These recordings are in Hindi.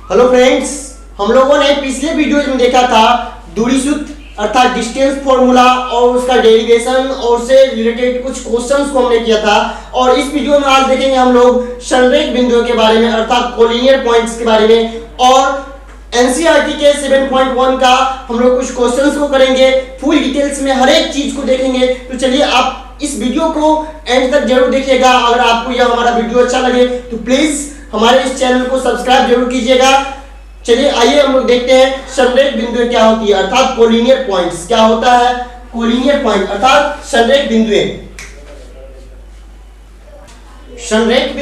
हेलो फ्रेंड्स, हम लोगों ने पिछले वीडियोज में देखा था दूरी सूत्र अर्थात डिस्टेंस फॉर्मूला और उसका डेरिवेशन और उससे रिलेटेड कुछ क्वेश्चंस को हमने किया था। और इस वीडियो में आज देखेंगे हम लोग संरेख बिंदुओं के बारे में अर्थात कोलिनियर पॉइंट्स के बारे में, और एनसीईआरटी के 7.1 का हम लोग कुछ क्वेश्चंस को करेंगे। फुल डिटेल्स में हर एक चीज को देखेंगे। तो चलिए आप इस वीडियो को एंड तक जरूर देखिएगा। अगर आपको यह हमारा वीडियो अच्छा लगे तो प्लीज हमारे इस चैनल को सब्सक्राइब जरूर कीजिएगा। चलिए आइए हम लोग देखते हैं संरेख बिंदुएं क्या होती है अर्थात कोलिनियर पॉइंट्स। क्या होता है कोलिनियर पॉइंट अर्थात संरेख बिंदुएं। संरेख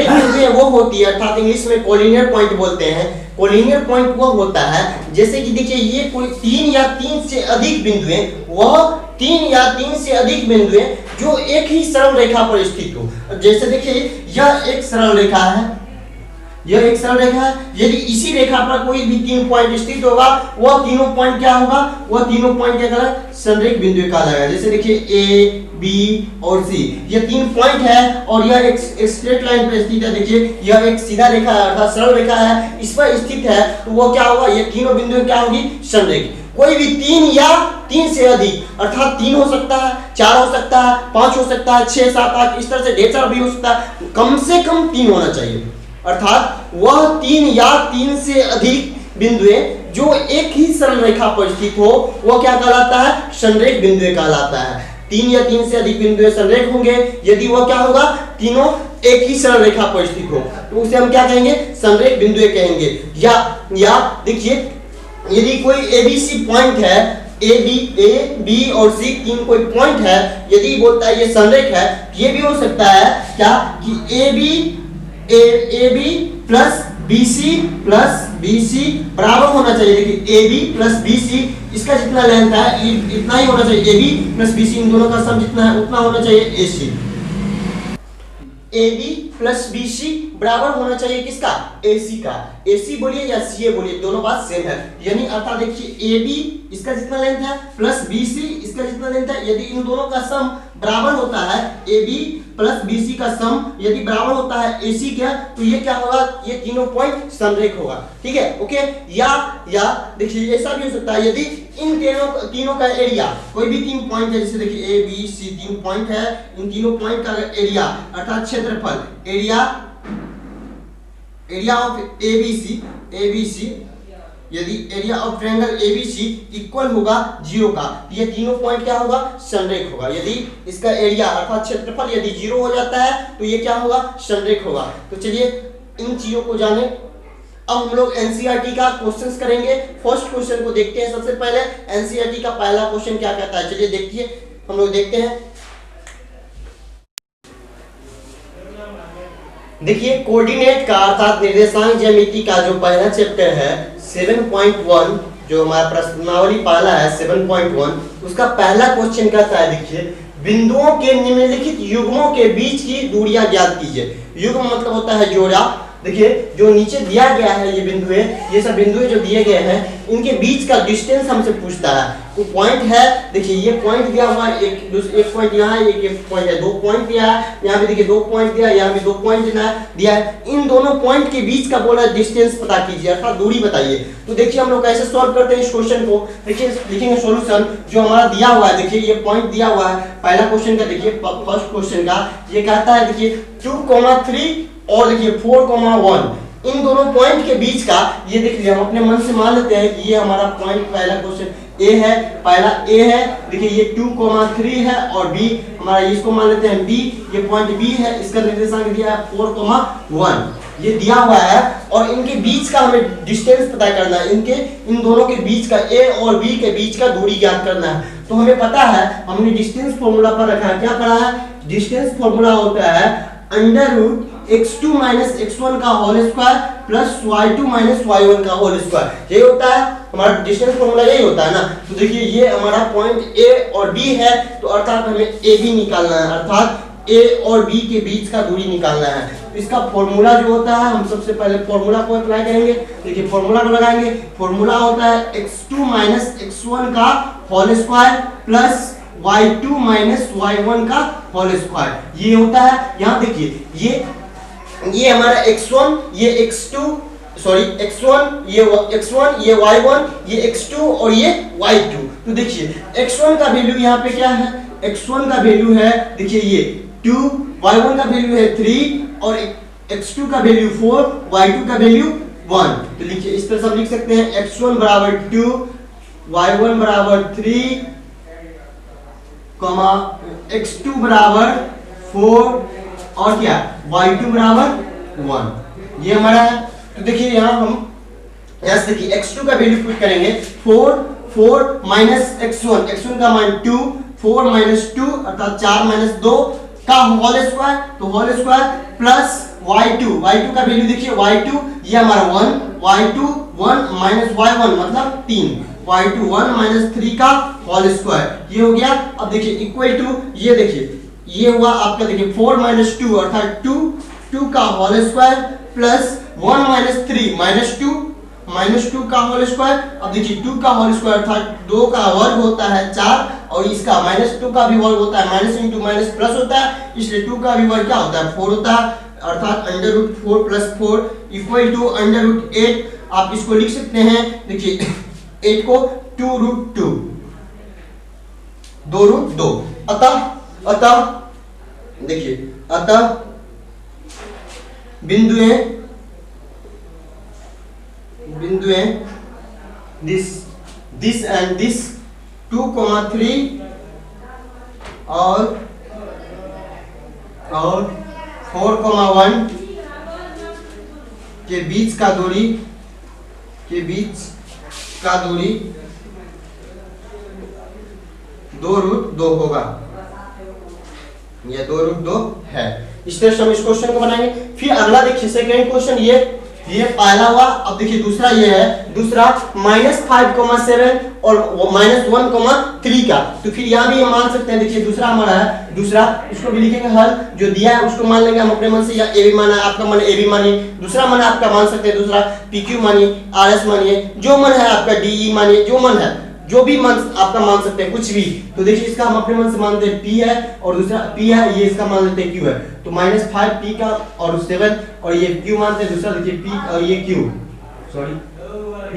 बिंदुएं वो होती है अर्थात इंग्लिश में कोलिनियर पॉइंट बोलते हैं। कोलिनियर पॉइंट वो होता है जैसे कि देखिए ये कोई 3 या 3 से अधिक बिंदुएं, वह 3 या 3 से अधिक बिंदुएं जो एक ही सरल रेखा पर स्थित हो। जैसे देखिए यह एक सरल रेखा है, यह एक सरल रेखा है। यदि इसी रेखा पर कोई भी 3 पॉइंट स्थित होगा, वह तीनों पॉइंट क्या होगा, वह तीनों पॉइंट क्या कहलाएगा, संरेख बिंदु कहा जाएगा। जैसे देखिए ए, बी और सी, ये 3 पॉइंट है और यह एक स्ट्रेट लाइन पर स्थित है। देखिए यह एक सीधा रेखा है अर्थात सरल रेखा है, इस पर स्थित है, तो वो क्या होगा, ये तीनों बिंदु क्या होगी, संरेख। कोई भी 3 या 3 से अधिक अर्थात 3 हो सकता है, 4 हो सकता है, 5 हो सकता है, 6, 7, 8 इस तरह से ढेर सारा भी हो सकता है। कम से कम 3 होना चाहिए अर्थात वह 3 या 3 से अधिक बिंदुएं जो एक ही सरल रेखा पर स्थित हो, वह क्या कहलाता है, संरेख बिंदु कहलाता है। 3 या 3 से अधिक बिंदुएं संरेख होंगे यदि वह क्या होगा, तीनों एक ही सरल रेखा पर स्थित हो, तो उसे हम क्या कहेंगे, संरेख बिंदु कहेंगे। या देखिए यदि कोई एबीसी पॉइंट है, ए बी और सी 3 कोई पॉइंट है, यदि बोलता है ये संरेख है, ये भी हो सकता है क्या कि A B plus B C बराबर होना चाहिए। देखिए A B plus B C इसका जितना लेंथ है इतना ही होना चाहिए। A B plus B C इन दोनों का सम जितना है उतना होना चाहिए A C. A B plus B C बराबर होना चाहिए किसका, ए सी का। ए सी बोलिए या सी ए बोलिए, दोनों बात सेम है। यानी अर्थात देखिए ए बी इसका जितना लेंथ है प्लस बी सी इसका जितना लेंथ है, यदि इन दोनों का सम बराबर होता है, A B plus B C का सम यदि बराबर होता है ए सी का, तो ये क्या होगा, ये तीनों पॉइंट संरेख होगा। ठीक है, ओके। या देखिए ऐसा भी हो सकता है यदि इन तीनों का एरिया, कोई भी 3 पॉइंट है, जैसे देखिए ए बी सी 3 पॉइंट है, इन तीनों पॉइंट का एरिया अर्थात क्षेत्रफल, एरिया ऑफ एबीसी यदि area of triangle ABC equal होगा 0 का, ये तीनों पॉइंट क्या होगा, संरेख होगा। यदि इसका एरिया अर्थात क्षेत्रफल यदि 0 हो जाता है तो ये क्या होगा, संरेख होगा। तो चलिए इन चीजों को जाने। अब हम लोग एनसीईआरटी का क्वेश्चंस करेंगे। फर्स्ट क्वेश्चन को देखते हैं। सबसे पहले एनसीईआरटी का पहला क्वेश्चन क्या कहता है, चलिए देखिए, हम लोग देखते हैं। देखिए कोऑर्डिनेट का अर्थात निर्देशांक ज्यामिति का जो पहला चैप्टर है 7.1, जो हमारा प्रश्नावली पहला है 7.1, उसका पहला क्वेश्चन कहता है, देखिए बिंदुओं के निम्नलिखित युग्मों के बीच की दूरियां ज्ञात कीजिए। युग्म मतलब होता है जोड़ा। देखिए जो नीचे दिया गया है ये बिंदु है, ये सब बिंदु जो दिए गए हैं, इनके बीच का डिस्टेंस हमसे पूछता है। तो पॉइंट है, देखिए ये पॉइंट दिया हुआ है, एक पॉइंट यहाँ है, एक पॉइंट है, 2 पॉइंट दिया है, यहाँ भी देखिए 2 पॉइंट दिया है, यहाँ भी 2 पॉइंट दिया है। इन दोनों पॉइंट के बीच का बोला डिस्टेंस पता कीजिए अर्थात दूरी बताइए। तो देखिए हम लोग कैसे सॉल्व करते हैं इस क्वेश्चन को। देखिए लिखेंगे सॉल्यूशन जो हमारा दिया हुआ है। देखिए ये पॉइंट दिया हुआ है पहला क्वेश्चन का। देखिए फर्स्ट क्वेश्चन का ये कहता है, देखिए 2,3 और देखिए 4,1 इन दोनों पॉइंट के बीच का, ये देख लीजिए हम अपने मन से मान लेते हैं कि ये हमारा पॉइंट पहला क्वेश्चन ए है, पहला ए है। देखिए ये 2,3 है और बी हमारा, इसको मान लेते हैं बी, ये पॉइंट बी है, इसका निर्देशांक दिया है 4,1 ये दिया हुआ है। और इनके बीच का हमें डिस्टेंस पता करना है, इन दोनों के बीच का, ए और बी के बीच का दूरी ज्ञात करना है। तो हमें पता है, हमने डिस्टेंस फॉर्मूला पर रखा है। क्या पढ़ा है, डिस्टेंस फॉर्मूला होता है √x2 - x1 का whole square plus y2 - y1 का होल स्क्वायर। यही होता है हमारा डिस्टेंस फॉर्मूला, यही होता है ना। तो देखिए ये हमारा पॉइंट ए और बी है, तो अर्थात हमें ए बी निकालना है, अर्थात ए और बी के बीच का दूरी निकालना है। तो इसका फॉर्मूला जो होता है, हम सबसे पहले फॉर्मूला को अप्लाई करेंगे। देखिए फॉर्मूला को लगाएंगे। फॉर्मूला होता है x2 - x1 का whole square plus y2 - y1 का होल स्क्वायर। ये होता है, यहाँ देखिए ये हमारा x1, ये x2, सॉरी x1 ये x1 ये y1 ये x2 और ये y2। तो देखिए x1 का वैल्यू यहाँ पे क्या है, x1 का वैल्यू है देखिए ये 2, y1 का वैल्यू है 3 और x2 का वैल्यू 4, y2 का वैल्यू 1। तो लिखिए इस तरह से हम लिख सकते हैं x1 बराबर 2, y1 बराबर 3, x2 बराबर 4 और क्या y2 बराबर 1। ये हमारा है। तो देखिए यहाँ हम यहां से देखिए x2 का वैल्यू पुट करेंगे 4 माइनस x1 का मान 2, 4 माइनस 2 अर्थात 4 माइनस 2 का होल स्क्वायर, तो होल स्क्वायर प्लस y2 का वैल्यू देखिए y2 ये हमारा 1, y2 1 माइनस y1 मतलब 3, y2 1 माइनस 3 का होल स्क्वायर ये हो गया। अब देखिए इक्वल टू ये देखिए ये हुआ आपका देखिए 4 माइनस 2 अर्थात 2 का whole square plus 1 minus 3 minus 2 का होल स्क्वायर। अब देखिए 2 का होल स्क्वायर अर्थात 2 का वर्ग होता है 4 और इसका माइनस 2 का भी वर्ग होता है, माइनस इंटू माइनस प्लस होता है, इसलिए 2 का भी वर्ग क्या होता है 4 होता है अर्थात under root 4 plus 4 equal to under root 8। आप इसको लिख सकते हैं देखिए 8 को 2 रूट 2 2 रूट 2। अतः देखिए अतः बिंदुएं दिस एंड दिस 2,3 और 4,1 के बीच का दूरी 2 रूट 2 होगा, यह 2 रूट 2 है। इस तरह से हम इस क्वेश्चन को बनाएंगे। फिर अगला देखिए सेकेंड क्वेश्चन ये पहला हुआ। अब देखिए दूसरा ये है, दूसरा -5,7 और -1,3 का। तो फिर यहाँ भी ये मान सकते हैं देखिए दूसरा हमारा है, दूसरा इसको भी लिखेंगे हल, जो दिया है उसको मान लेंगे हम अपने मन से, या ए बी माना है आपका मन ए बी मानिए, दूसरा मन आपका मान सकते हैं दूसरा पी क्यू मानिए, आर एस मानिए, जो मन है आपका डी ई मानिए, जो मन है जो भी मन आपका मान सकते हैं कुछ भी। तो देखिए इसका हम अपने मन से मानते हैं P है और दूसरा P है, ये इसका मान लेते हैं Q है। तो -5 P का और 7 और ये Q मानते हैं दूसरा देखिए P और ये Q, सॉरी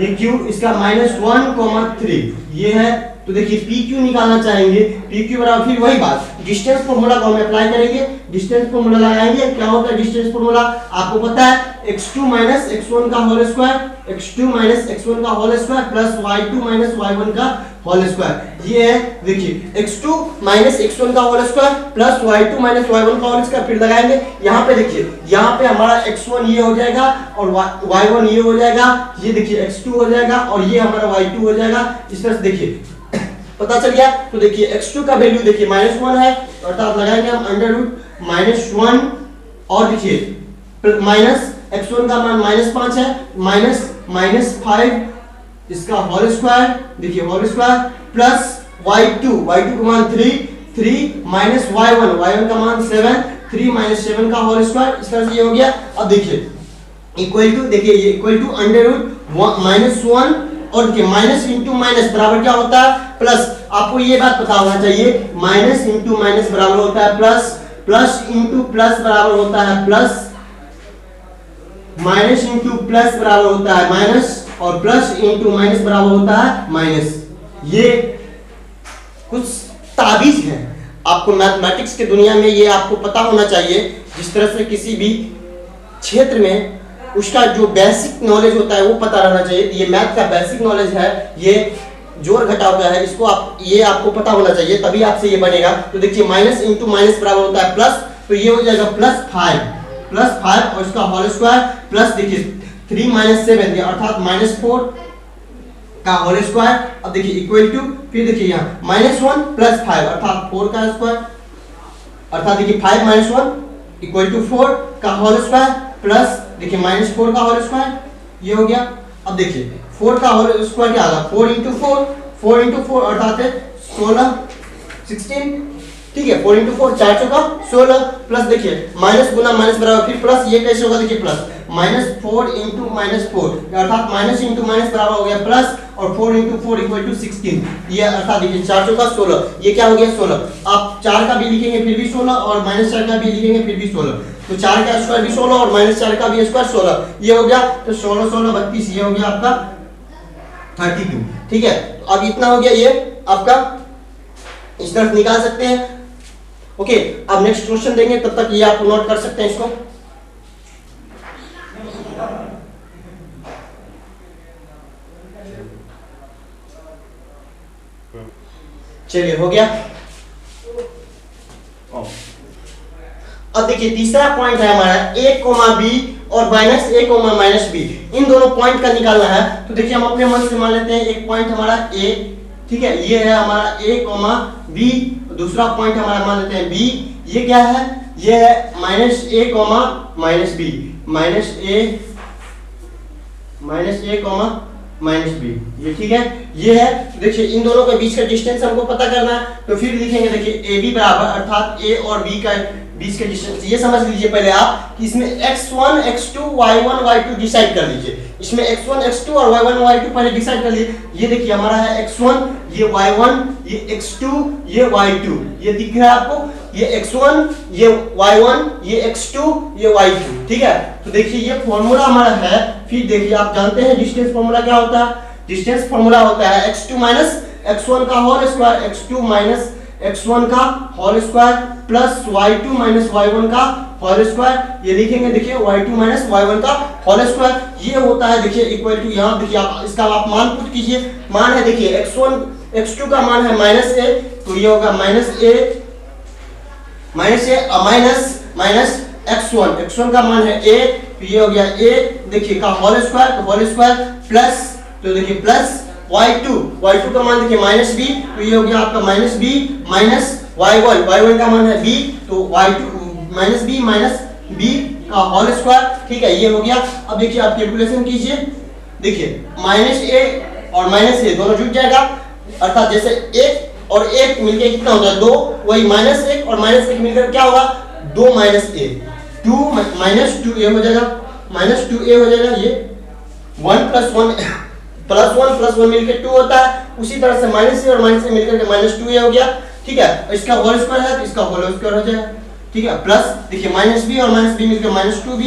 ये Q इसका -1,3 ये है। तो देखिए PQ निकालना चाहेंगे, PQ बराबर फिर वही बात डिस्टेंस फार्मूला को हम अप्लाई करेंगे, डिस्टेंस फार्मूला लगाएंगे। क्या होता है डिस्टेंस फार्मूला आपको पता है, x2 - x1 का होल स्क्वायर, x2 - x1 का whole square plus y2 - y1 का होल स्क्वायर। ये है देखिए x2 - x1 का whole square plus y2 - y1 का होल स्क्वायर। फिर लगाएंगे यहाँ पे देखिए, यहाँ पे हमारा x1 ये हो जाएगा और y1 ये हो जाएगा, ये देखिए x2 हो जाएगा और ये हमारा y2 हो जाएगा। इस तरह से देखिए पता चल गया। तो देखिए x2 का वैल्यू देखिए -1 है अर्थात लगाएंगे हम अंडर रूट -1 और देखिए माइनस x1 का मान -5 है, -5 इसका होल स्क्वायर देखिए होल स्क्वायर प्लस y2 का मान 3 माइनस y1 का मान 7, 3 - 7 का होल स्क्वायर। इस तरह से ये हो गया। अब देखिए इक्वल टू देखिए ये इक्वल टू अंडर रूट -1 और देखिए माइनस इंटू माइनस बराबर क्या होता है प्लस। आपको ये बात पता होना चाहिए माइनस इंटू माइनस बराबर होता है प्लस, प्लस इंटू प्लस बराबर होता है प्लस, माइनस इंटू प्लस बराबर होता है माइनस और प्लस इंटू माइनस बराबर होता है माइनस। ये कुछ ताबीज है आपको मैथमेटिक्स के दुनिया में, ये आपको पता होना चाहिए। जिस तरह से किसी भी क्षेत्र में उसका जो बेसिक नॉलेज होता है वो पता रहना चाहिए। ये मैथ का बेसिक नॉलेज है, ये जोड़ घटाव का है, इसको ये आपको पता होना चाहिए तभी आपसे ये बनेगा। तो देखिए माइनस इंटू माइनस बराबर होता है प्लस, तो ये हो जाएगा +5 और इसका होल स्क्वायर प्लस देखिए 3 - 7 अर्थात -4 का होल स्क्वायर। अब देखिए इक्वल टू फिर देखिए यहाँ -1 + 5 अर्थात 4 का स्क्वायर अर्थात देखिए 5 - 1 इक्वल टू 4 का होल स्क्वायर प्लस देखिए -4 का होल स्क्वायर ये हो गया। अब देखिए 4 का होल स्क्वायर क्या आएगा 4 × 4 अर्थात 16 16 ठीक है। 4 × 4 4 चौका 16 प्लस देखिए माइनस गुना माइनस बराबर फिर प्लस, ये कैसे होगा देखिए प्लस -4 × -4 अर्थात माइनस इंटू माइनस बराबर हो गया प्लस और 4 × 4 = 16 ये अर्थात देखिए 4 चौका 16 ये क्या हो गया 16। आप 4 का भी लिखेंगे फिर भी 16 और -4 का भी लिखेंगे फिर भी 16। तो 4 का स्क्वायर भी 16 और -4 का भी स्क्वायर 16, ये हो गया। तो 16 16 32, ये हो गया आपका 32, ठीक है। तो अब इतना हो गया, ये आपका इस तरफ निकाल सकते हैं। ओके, अब नेक्स्ट क्वेश्चन देंगे, तब तक ये आप नोट कर सकते हैं इसको। चलिए, हो गया। अब देखिए तीसरा पॉइंट है हमारा a, b और -a, -b, इन दोनों पॉइंट का निकालना है। तो देखिए हम अपने मन से मान लेते हैं एक पॉइंट हमारा a, ठीक है, ये है हमारा a, b, दूसरा पॉइंट हमारा मान लेते हैं b, ये क्या है, ये है -a, -b, -a, ये ठीक है, ये है। देखिए इन दोनों के बीच का डिस्टेंस हमको पता करना है, तो फिर लिखेंगे, देखिए AB बराबर, अर्थात A और B का बीच का डिस्टेंस ये समझ लीजिए पहले आप कि इसमें x1 x2 y1 y2 decide कर लीजिए। इसमें x1 x2 और y1 y2 पहले डिसाइड कर लीजिए। ये देखिए हमारा है x1, ये y1, ये x2, ये y2, ये दिख रहा है आपको, ये x1, ये y1, ये x2, ये y2, ठीक है। तो देखिए ये फॉर्मूला हमारा है। फिर देखिए आप जानते हैं डिस्टेंस फॉर्मूला क्या होता है, डिस्टेंस फॉर्मूला होता है x2 x1 का होल स्क्वायर, x2 x1 का whole square plus y2 y1 का होल स्क्वायर, ये लिखेंगे देखिए y2 y1 का होल स्क्वायर, ये होता है देखिए इक्वल टू, यहाँ देखिए आप इसका आप मान पुट कीजिए। मान है देखिए x1 x2 का मान है -a, तो ये होगा माइनस x1 का मान है a, तो ये हो गया a देखिए का होल स्क्वायर प्लस, तो देखिए प्लस y2 का मान देखिए -b, तो ये हो गया आपका -b माइनस y1 का मान है b, तो y2 -b का होल स्क्वायर, ठीक है, ये हो गया। अब देखिए आप कैलकुलेशन कीजिए, देखिए -a और -a दोनों जुड़ जाएगा, अर्थात जैसे 1 और 1 मिलकर कितना होता है 2, वही -1 और -1 मिलकर क्या होगा 2 -a, 2 -2a हो जाएगा, -2a हो जाएगा, ये 1 + 1 मिलकर 2 होता है। उसी तरह से -a और -a मिलकर के -2a हो गया, ठीक है। इसका होल स्क्वायर है तो इसका होल स्क्वायर हो जाएगा, ठीक है, प्लस देखिए -b और -b मिलकर -2b,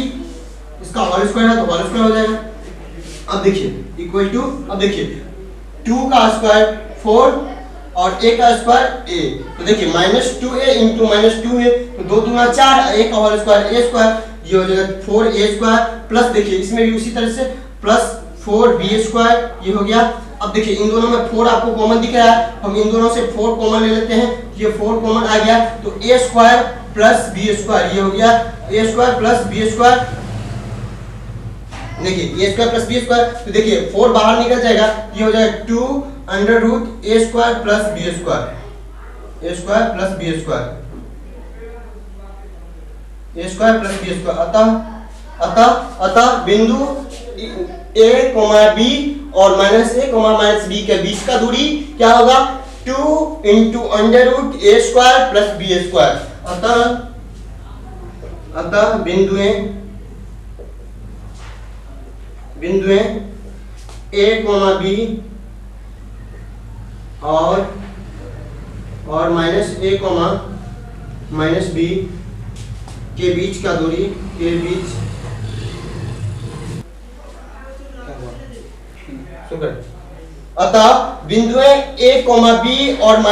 इसका होल स्क्वायर है तो होल स्क्वायर हो जाएगा। अब देखिए इक्वल टू, अब देखिए 2 का स्क्वायर 4 और a का स्क्वायर a, तो देखिए -2a इंटू -2a, तो 2 दूना 4, a का होल स्क्वायर a स्क्वायर, ये हो जाएगा 4a स्क्वायर, प्लस देखिए इसमें भी उसी तरह से प्लस 4b स्क्वायर, ये हो गया। अब देखिए इन दोनों में 4 आपको कॉमन दिख रहा है, हम इन दोनों से 4 कॉमन ले लेते हैं, ये 4 कॉमन आ गया, तो a square plus b square, ये हो गया a square plus b square, देखिए a square plus b square, तो देखिए 4 बाहर निकल जाएगा, ये हो जाएगा 2 √a square plus b square, a square plus b square, a square plus b square. अतः बिंदु a, b और -a, -b के बीच का दूरी क्या होगा 2 √a square plus b square. अतः बिंदुएं a, b और -a, -b के बीच का दूरी अतः बिंदुएं a, b और -a,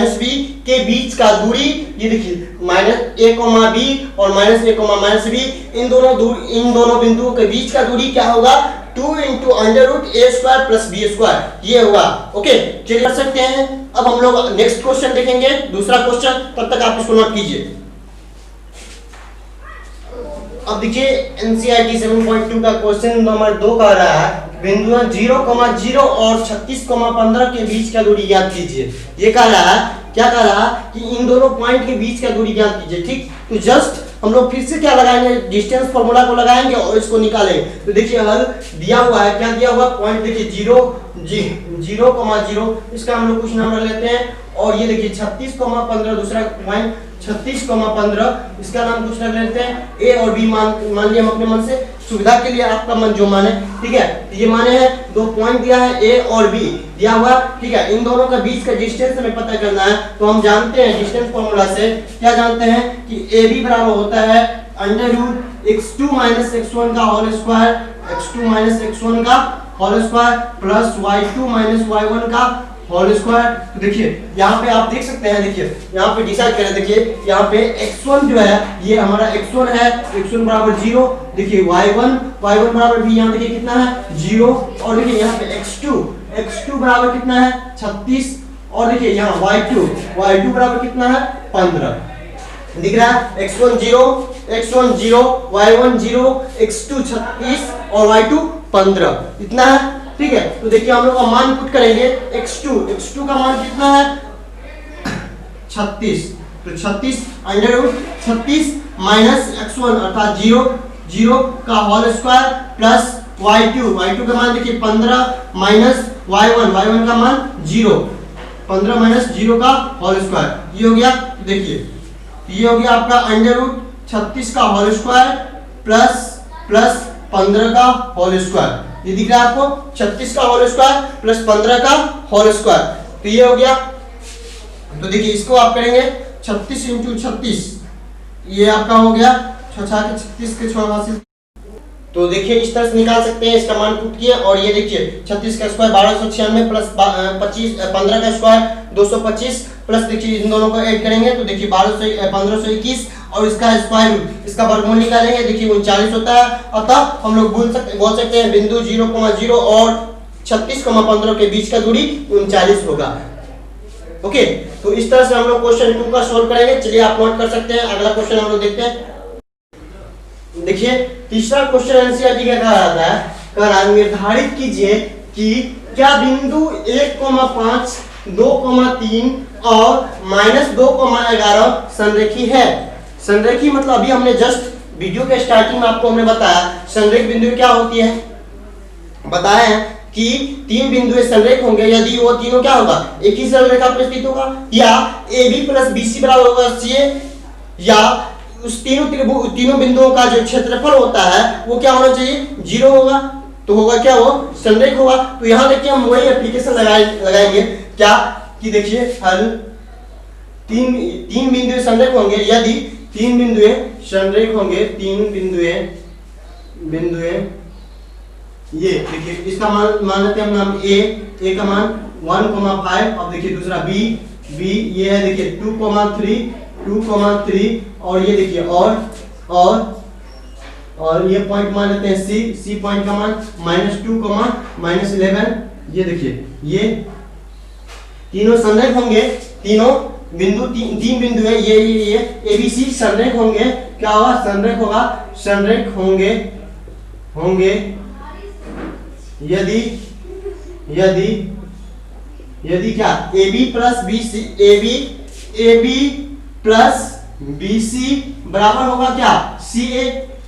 -b के बीच का दूरी, ये देखिए -a, b और -a, -b इन दोनों बिंदुओं के बीच का दूरी क्या होगा 2 √a square plus b square, ये होगा। ओके, चलिए कर सकते हैं। अब हम लोग नेक्स्ट क्वेश्चन देखेंगे, दूसरा क्वेश्चन, तब तक आप इसको नोट कीजिए। अब देखिए एनसीईआरटी 7.2 का क्वेश्चन नंबर 2 कह रहा है बिंदुओं 0,0 और 36,15 के बीच का दूरी ज्ञात कीजिए। ये कह रहा है, क्या कह रहा है कि इन दोनों पॉइंट के बीच का दूरी ज्ञात कीजिए, ठीक। तो जस्ट हम लोग फिर से क्या लगाएंगे, डिस्टेंस फार्मूला को लगाएंगे और इसको निकालेंगे। तो देखिए हल दिया हुआ है, क्या दिया हुआ पॉइंट, देखिए 0,0, इसका हम लोग कुछ नंबर लेते हैं, और ये देखिए 36,15 दूसरा पॉइंट 36,15, इसका नाम कुछ रख लेते हैं ए और बी, मान लिया हम अपने मन से, सुविधा के लिए आपका मन जो माने, ठीक है। ये माने हैं, 2 पॉइंट दिया है ए और बी दिया हुआ, ठीक है। इन दोनों के बीच का डिस्टेंस हमें पता करना है, तो हम जानते हैं डिस्टेंस फॉर्मूला से, क्या जानते हैं कि ए बी बराबर होता है under root x2 minus x1 का whole square, x2 minus x1 का whole square plus y2 minus y1 का होल स्क्वायर। तो देखिए यहाँ पे आप देख सकते हैं, देखिए यहाँ पे डिसाइड करें, देखिए यहाँ पे x1 जो है ये हमारा x1 है, x1 बराबर 0, देखिए y1 बराबर भी यहाँ देखिए कितना है 0, और देखिए यहाँ पे x2 बराबर कितना है 36, और देखिए यहाँ y2 बराबर कितना है 15। दिख रहा है x1 0, y1 0, x2 36 और y2 15, इतना है। ठीक है, तो देखिए हम लोग का मान पुट करेंगे x2 का मान कितना है 36, तो 36 अंडर रूट 36 माइनस x1 अर्थात 0 का होल स्क्वायर प्लस y2 का मान देखिए 15 माइनस y1 का मान 0, 15 माइनस 0 का होल स्क्वायर, ये हो गया। देखिए ये हो गया आपका अंडर रूट 36 का होल स्क्वायर प्लस 15 का होल स्क्वायर, ये दिख रहा है आपको 36 का होल स्क्वायर प्लस 15 का होल स्क्वायर, तो ये हो गया। तो देखिए इसको आप करेंगे 36 इंटू 36, ये आपका हो गया 36 के 6 तो देखिए इस तरह से निकाल सकते हैं, इसका मान पुट किए, और ये देखिए 36 का स्क्वायर 1296 प्लस 15 का स्क्वायर 225 प्लस देखिए इन दोनों को ऐड करेंगे तो देखिए 1521 और इसका स्क्वायर रूट, इसका वर्गमूल निकालेंगे, देखिए 39 होता है। अतः हम लोग बोल सकते हैं बिंदु 0,0 और 36,15 के बीच का दूरी 39 होगा। ओके, तो इस तरह से हम लोग क्वेश्चन 2 का सॉल्व करेंगे। चलिए आप नोट कर सकते हैं, अगला क्वेश्चन हम लोग देखते हैं। देखिए तीसरा क्वेश्चन एनसीईआरटी का कह रहा है निर्धारित कीजिए कि क्या बिंदु 1,5, 2,3 और -2,11 संरेखी है। संरेखी मतलब अभी हमने जस्ट वीडियो के स्टार्टिंग में आपको हमने बताया संरेख बिंदु क्या होती है, बताया है कि 3 बिंदु संरेख होंगे यदि वो तीनों क्या होगा एक ही सरल रेखा पर स्थित होगा, या AB प्लस BC बराबर होगा CA, या उस तीनों बिंदुओं का जो क्षेत्रफल होता है वो क्या होना चाहिए 0 होगा, तो होगा क्या वो संरेख होगा। तो यहाँ देखिए हम वही एप्लीकेशन लगाएंगे क्या कि देखिए हल तीन बिंदु संरेख होंगे यदि 3 बिंदुएं संरेख होंगे, 3 बिंदुएं ये देखिए इसका मान लेते हैं हम नाम A का मान 1,5, अब देखिए दूसरा B ये है देखिए 2,3 और ये देखिए और ये पॉइंट मान लेते हैं C पॉइंट का मान -2, -11, ये देखिए ये तीनों संरेख होंगे, तीनों बिंदु 3 बिंदु है ये ABC संरेख होंगे, क्या होगा संरेख होंगे यदि क्या AB प्लस BC बराबर होगा क्या CA,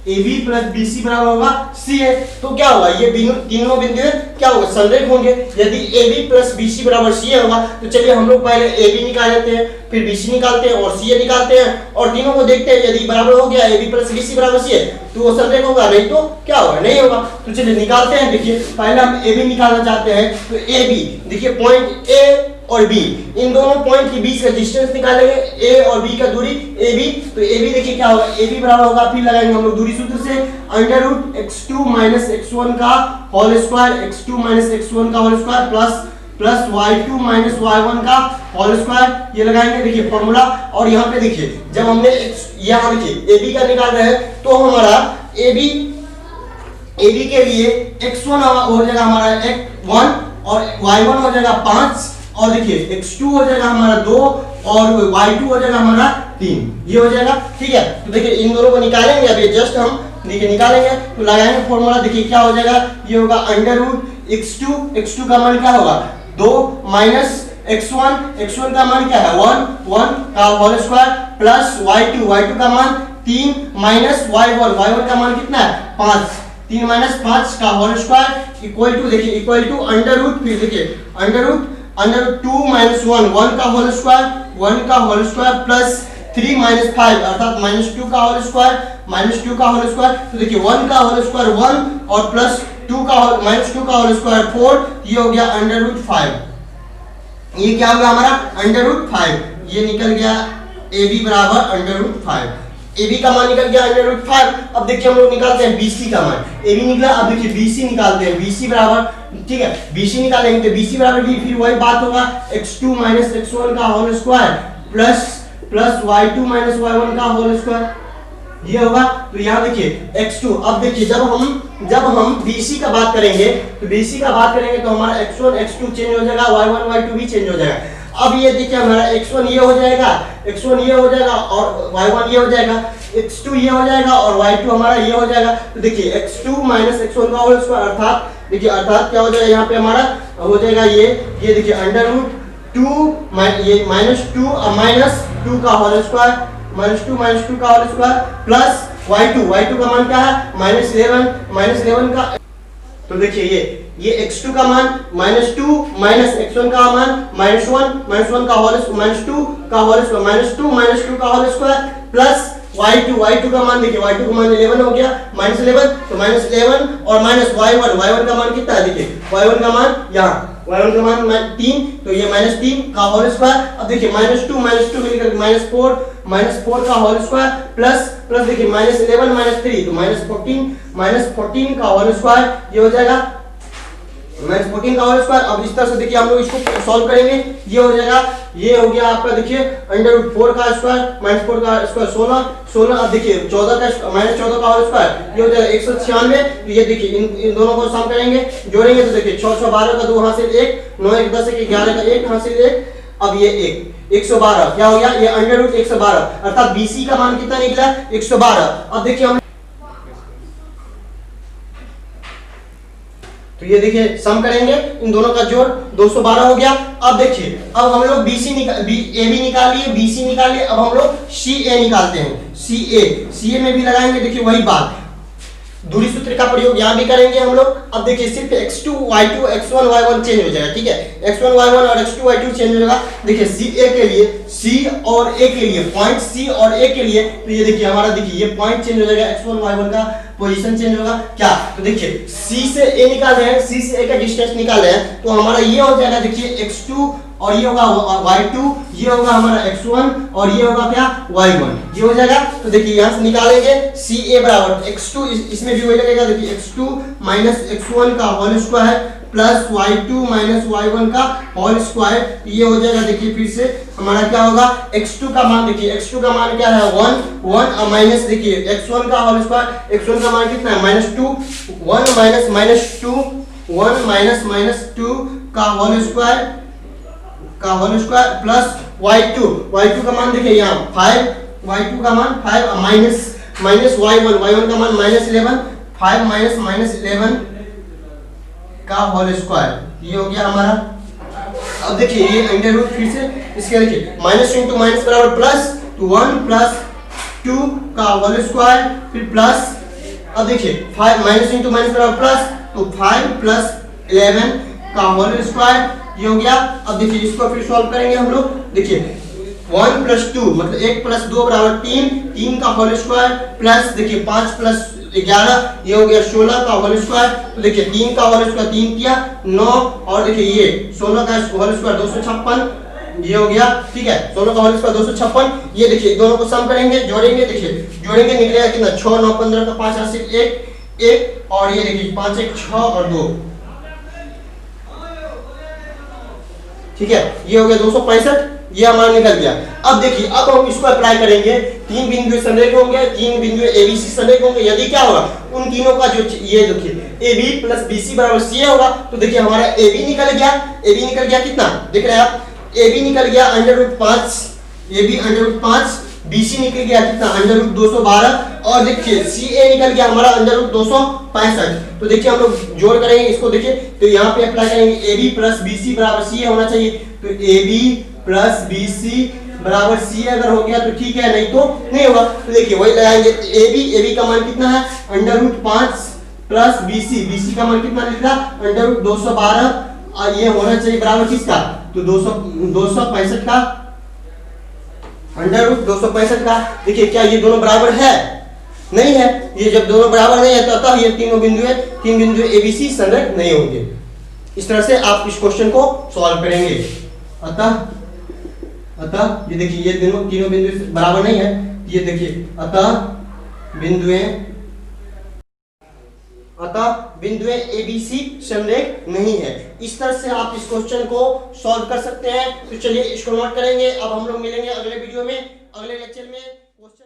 AB प्लस BC बराबर होगा CA, तो क्या होगा ये तीनों बिंदु क्या होगा संरेख होंगे। यदि AB प्लस BC बराबर CA होगा तो चलिए हम लोग पहले AB निकाल लेते हैं, फिर BC निकालते हैं और CA निकालते हैं और तीनों को देखते हैं, यदि बराबर हो गया AB प्लस BC बराबर CA तो वो संरेख होगा, नहीं तो क्या होगा नहीं होगा। तो चलिए निकालते हैं। देखिए पहले हम AB निकालना चाहते हैं, तो AB देखिए पॉइंट A और B इन दोनों पॉइंट के बीच का डिस्टेंस निकालेंगे, A और B का दूरी AB, तो AB देखिए क्या होगा AB बराबर होगा, फिर लगाएंगे हम लोग दूरी सूत्र से under root x2 minus x1 का whole square, x2 minus x1 का whole square plus y2 minus y1 का होल स्क्वायर, ये लगाएंगे देखिए फॉर्मूला। और यहाँ पे देखिए जब हमने यहाँ देखिए AB का निकाल रहे हैं तो हमारा AB के लिए x1 हो जाएगा हमारा 1 और y1 हो जाएगा 5 और देखिए x2 हो जाएगा हमारा 2 और y2 हो जाएगा हमारा 3, ये हो जाएगा। ठीक है, तो देखिए इन दोनों को निकालेंगे, अभी जस्ट हम देखिए निकालेंगे तो लगाएंगे फॉर्मूला, देखिए क्या हो जाएगा ये होगा अंडर रूट x2 का मान क्या होगा 2 माइनस x1 का मान क्या है 1 का होल स्क्वायर प्लस y2 का मान 3 माइनस y1 का मान कितना है 5, 3 माइनस 5 का होल स्क्वायर इक्वल टू देखिए इक्वल टू अंडर रूट, फिर देखिए अंडर रूट 2 माइनस 1 का होल स्क्वायर प्लस 3 माइनस 5 अर्थात -2 का होल स्क्वायर, तो देखिए 1 का होल स्क्वायर 1 और प्लस -2 का होल स्क्वायर 4, ये हो गया अंडर रूट 5। ये क्या हो गया हमारा अंडर रूट 5, ये निकल गया AB बराबर अंडर रूट 5। ए बी का मान निकल गया अंडर रूट 5। अब देखिए हम लोग निकालते हैं बी सी का मान, ए बी निकला, अब देखिए बी सी निकालते हैं, बी सी बराबर, ठीक है, बी सी निकालेंगे तो बी सी बराबर भी फिर वही बात होगा x2 माइनस x1 का whole square plus y2 minus y1 का होल स्क्वायर, ये होगा। तो यहाँ देखिए x2, अब देखिए जब हम BC का बात करेंगे तो BC का बात करेंगे तो हमारा x1 x2 चेंज हो जाएगा, y1 y2 भी चेंज हो जाएगा। अब ये देखिए हमारा x1 ये हो जाएगा, x1 ये हो जाएगा और y1 ये हो जाएगा, x2 ये हो जाएगा और y2 हमारा ये हो जाएगा। तो देखिए x2 माइनस x1 का होल स्क्वायर अर्थात देखिए अर्थात क्या हो जाएगा यहाँ पे हमारा हो जाएगा ये देखिए अंडर रूट 2 ये माइनस 2 और माइनस 2 का होल स्क्वायर, माइनस टू का होल स्क्वायर प्लस y2 का मान क्या है -11 का। तो देखिए ये x2 का मान -2 माइनस x1 का मान -1 का होल -2 का होल स्क्वायर -2 का होल स्क्वायर प्लस y2 का मान देखिए y2 का मान 11 हो गया -11 तो -11 और माइनस y1 का मान कितना है देखिए y1 का मान यहाँ y1 का मान 3 तो ये -3 का होल स्क्वायर। अब देखिए -2 मिलकर -4 का होल स्क्वायर प्लस देखिए -11 -3 तो -14 का होल स्क्वायर ये हो जाएगा -14 का होल स्क्वायर। अब इस तरह से देखिए हम लोग इसको सॉल्व करेंगे, ये हो जाएगा, ये हो गया आपका देखिए अंडर रूट 4 का स्क्वायर -4 का स्क्वायर 16। अब देखिए 14 का होल स्क्वायर ये हो जाएगा 196। तो ये देखिए इन दोनों को सम करेंगे, जोड़ेंगे तो देखिए 6 6 12 का 2 हासिल 1, 9 1 10 1 11 का 1 हासिल 1। अब ये 112 क्या हो गया, ये अंडर रूट 112 अर्थात BC का मान कितना निकला 112। अब देखिए हम तो ये देखिए सम करेंगे, इन दोनों का जोड़ 212 हो गया। अब देखिए अब हम लोग AB निकाल लिए, BC निकाल लिए, अब हम लोग CA निकालते हैं। CA में भी लगाएंगे देखिए वही बात, दूरी सूत्र का प्रयोग यहाँ भी करेंगे हम लोग। अब देखिए सिर्फ x2 y2 x1 y1 change हो जाएगा, ठीक है, x1 y1 और x2 y2 चेंज हो जाएगा। देखिए CA के लिए C और A के लिए पॉइंट C और A के लिए तो ये देखिए हमारा देखिए ये पॉइंट चेंज हो जाएगा, x1 y1 का पोजीशन चेंज होगा क्या। तो देखिए C से A निकाल रहे हैं, C से A का डिस्टेंस निकाल रहे हैं तो हमारा ये हो जाएगा देखिए x2 और ये होगा y2, ये होगा हमारा x1 और ये होगा क्या y1, ये हो जाएगा। तो देखिए यहाँ से निकालेंगे CA बराबर x2, इसमें भी वही लगेगा देखिए x2 माइनस x1 का whole square plus y2 minus y1 का होल स्क्वायर, ये हो जाएगा देखिए फिर से हमारा क्या होगा x2 का मान देखिए x2 का मान क्या है 1 और माइनस देखिए x1 का होल स्क्वायर, x1 का मान कितना है -2 1 माइनस -2 का होल स्क्वायर प्लस y2 का मान देखिए यहाँ 5, y2 का मान 5 माइनस y1 का मान -11 5 माइनस -11 का होल स्क्वायर, ये हो गया हमारा। अब देखिए ये अंडर रूट फिर से इसके देखिए माइनस इंटू माइनस बराबर प्लस तो 1 प्लस 2 का होल स्क्वायर फिर प्लस, अब देखिए 5 माइनस इंटू माइनस बराबर प्लस तो 5 प्लस 11 का होल स्क्वायर, ये हो गया। अब देखिए इसको फिर सॉल्व करेंगे हम लोग, देखिए 1 प्लस 2 मतलब 1 प्लस 2 बराबर 3 का होल स्क्वायर प्लस देखिए 5 प्लस 11 ये हो गया 16 का होल स्क्वायर। तो देखिए 3 का होल स्क्वायर 3 किया 9 और देखिए ये 16 का होल स्क्वायर 256 ये हो गया, ठीक है, 16 का होल स्क्वायर 256। ये देखिए दोनों को सम करेंगे, जोड़ेंगे, देखिए जोड़ेंगे निकलेगा कितना 6 9 15 का 5 हासिल 1 और ये देखिए 5 1 6 और 2, ठीक है, ये हो गया 265, ये हमारा निकल गया। अब देखिए अब हम इसको अप्लाई करेंगे, 3 बिंदु संरेख होंगे, 3 बिंदु ABC संरेख होंगे, यदि क्या होगा उन तीनों का जो ये देखिए AB प्लस BC बराबर CA होगा। तो देखिए हमारा AB निकल गया कितना देख रहे हैं आप, AB निकल गया under root 5, AB under root 5, BC निकल गया कितना अंडर रूट 212 और देखिए CA निकल गया हमारा अंडर रूट 265। तो देखिए हम लोग जोड़ करेंगे इसको, देखिए तो यहाँ पे अप्लाई करेंगे AB प्लस BC बराबर CA होना चाहिए। तो AB प्लस BC बराबर CA अगर हो गया तो ठीक है, नहीं तो नहीं होगा। तो देखिए वही लगाएंगे, AB का मान कितना है अंडर रूट 5 प्लस BC का मान कितना निकला अंडर रूट 212 और ये होना चाहिए बराबर किसका तो 265 का अंडर रूट 265 का। देखिए क्या ये दोनों बराबर है, नहीं है, ये जब दोनों बराबर नहीं है तो अतः ये तीन बिंदु ABC संरेख नहीं होंगे। इस तरह से आप इस क्वेश्चन को सॉल्व करेंगे। अतः ये देखिए ये तीनों बिंदु बराबर नहीं है ये देखिए अतः बिंदुएं ABC समरेख नहीं है। इस तरह से आप इस क्वेश्चन को सॉल्व कर सकते हैं। तो चलिए इसको नोट करेंगे। अब हम लोग मिलेंगे अगले वीडियो में, अगले लेक्चर में। क्वेश्चन